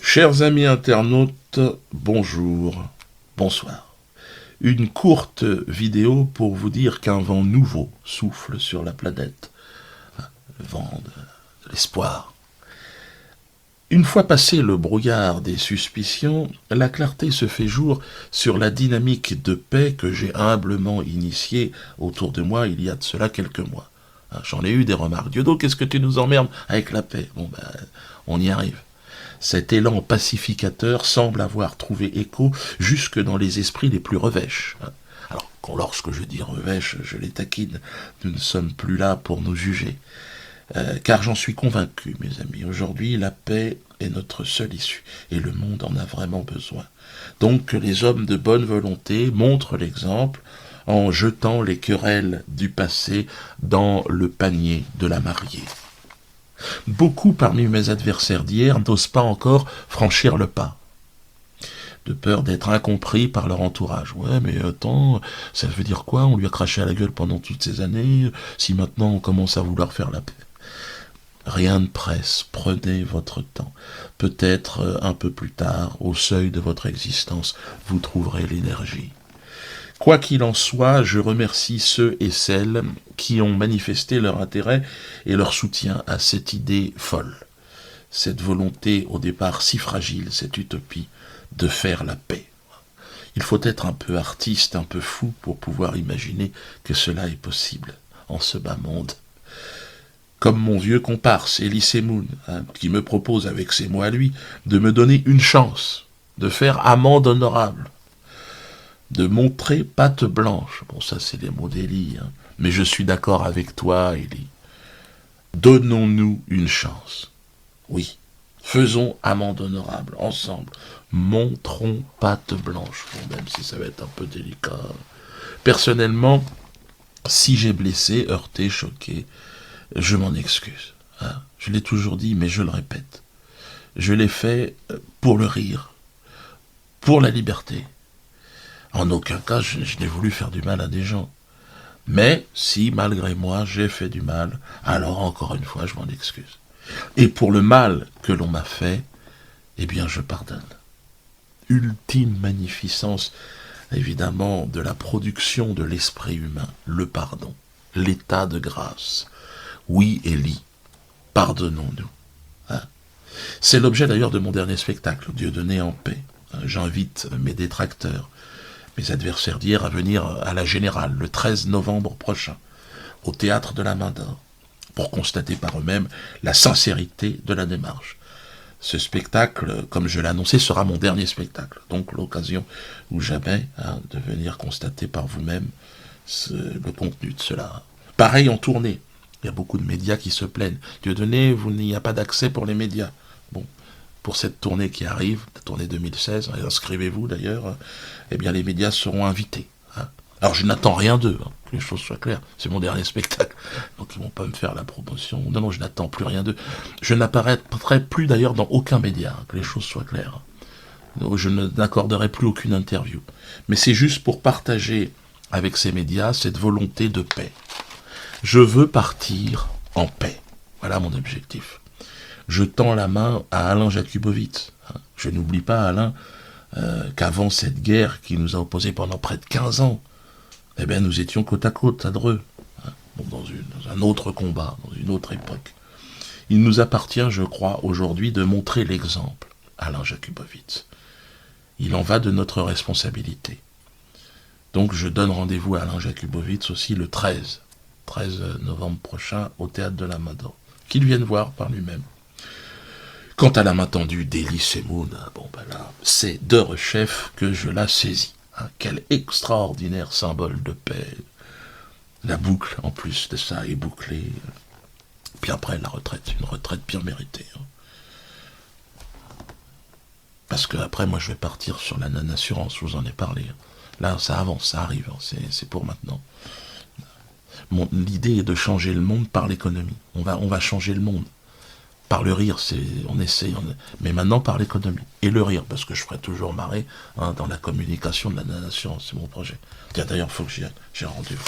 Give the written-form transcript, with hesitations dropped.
Chers amis internautes, bonjour, bonsoir. Une courte vidéo pour vous dire qu'un vent nouveau souffle sur la planète. Le vent de l'espoir. Une fois passé le brouillard des suspicions, la clarté se fait jour sur la dynamique de paix que j'ai humblement initiée autour de moi il y a de cela quelques mois. J'en ai eu des remarques. Diodo, qu'est-ce que tu nous emmerdes avec la paix? On y arrive. Cet élan pacificateur semble avoir trouvé écho jusque dans les esprits les plus revêches. Alors, lorsque je dis revêches, je les taquine. Nous ne sommes plus là pour nous juger. Car j'en suis convaincu, mes amis. Aujourd'hui, la paix est notre seule issue. Et le monde en a vraiment besoin. Donc, que les hommes de bonne volonté montrent l'exemple en jetant les querelles du passé dans le panier de la mariée. Beaucoup parmi mes adversaires d'hier n'osent pas encore franchir le pas, de peur d'être incompris par leur entourage. Ouais, mais attends, ça veut dire quoi? On lui a craché à la gueule pendant toutes ces années, si maintenant on commence à vouloir faire la paix. Rien ne presse, prenez votre temps. Peut-être un peu plus tard, au seuil de votre existence, vous trouverez l'énergie. Quoi qu'il en soit, je remercie ceux et celles qui ont manifesté leur intérêt et leur soutien à cette idée folle, cette volonté au départ si fragile, cette utopie de faire la paix. Il faut être un peu artiste, un peu fou pour pouvoir imaginer que cela est possible en ce bas monde. Comme mon vieux comparse, Elie Moon, qui me propose avec ses mots à lui de me donner une chance, de faire amende honorable, de montrer patte blanche. Bon, ça c'est les mots d'Elie, mais je suis d'accord avec toi, Elie. Donnons-nous une chance. Oui, faisons amende honorable, ensemble. Montrons patte blanche, bon, même si ça va être un peu délicat. Personnellement, si j'ai blessé, heurté, choqué, je m'en excuse. Je l'ai toujours dit, mais je le répète. Je l'ai fait pour le rire, pour la liberté. En aucun cas, je n'ai voulu faire du mal à des gens. Mais, si, malgré moi, j'ai fait du mal, alors, encore une fois, je m'en excuse. Et pour le mal que l'on m'a fait, eh bien, je pardonne. Ultime magnificence, évidemment, de la production de l'esprit humain, le pardon, l'état de grâce. Oui, Élie, pardonnons-nous. C'est l'objet d'ailleurs de mon dernier spectacle, Dieudonné en paix. J'invite mes détracteurs, mes adversaires d'hier à venir à la Générale le 13 novembre prochain, au Théâtre de la Main d'Or, pour constater par eux-mêmes la sincérité de la démarche. Ce spectacle, comme je l'ai annoncé, sera mon dernier spectacle, donc l'occasion ou jamais de venir constater par vous-même le contenu de cela. Pareil en tournée, il y a beaucoup de médias qui se plaignent. Dieudonné, il n'y a pas d'accès pour les médias. Bon. Pour cette tournée qui arrive, la tournée 2016, et inscrivez-vous d'ailleurs, eh bien les médias seront invités. Alors je n'attends rien d'eux, que les choses soient claires, c'est mon dernier spectacle, donc ils ne vont pas me faire la promotion, non, je n'attends plus rien d'eux. Je n'apparaîtrai plus d'ailleurs dans aucun média, que les choses soient claires. Donc, je n'accorderai plus aucune interview. Mais c'est juste pour partager avec ces médias cette volonté de paix. Je veux partir en paix, voilà mon objectif. Je tends la main à Alain Jakubowicz. Je n'oublie pas, Alain, qu'avant cette guerre qui nous a opposés pendant près de 15 ans, eh bien, nous étions côte à côte, à Dreux, dans un autre combat, dans une autre époque. Il nous appartient, je crois, aujourd'hui de montrer l'exemple, Alain Jakubowicz. Il en va de notre responsabilité. Donc, je donne rendez-vous à Alain Jakubowicz aussi le 13 novembre prochain, au Théâtre de la Main d'Or. Qu'il vienne voir par lui-même. Quant à la main tendue d'Elie Moon, là, c'est d'Heurechef que je la saisis. Quel extraordinaire symbole de paix. La boucle, en plus de ça, est bouclée. Puis après, la retraite, une retraite bien méritée. Parce que après, moi, je vais partir sur la non-assurance, je vous en ai parlé. Là, ça avance, ça arrive, c'est pour maintenant. L'idée est de changer le monde par l'économie. On va changer le monde. Par le rire, on essaye, mais maintenant par l'économie. Et le rire, parce que je ferai toujours marrer dans la communication de la nation, c'est mon projet. Tiens, d'ailleurs, il faut que j'y aille, j'ai un rendez-vous.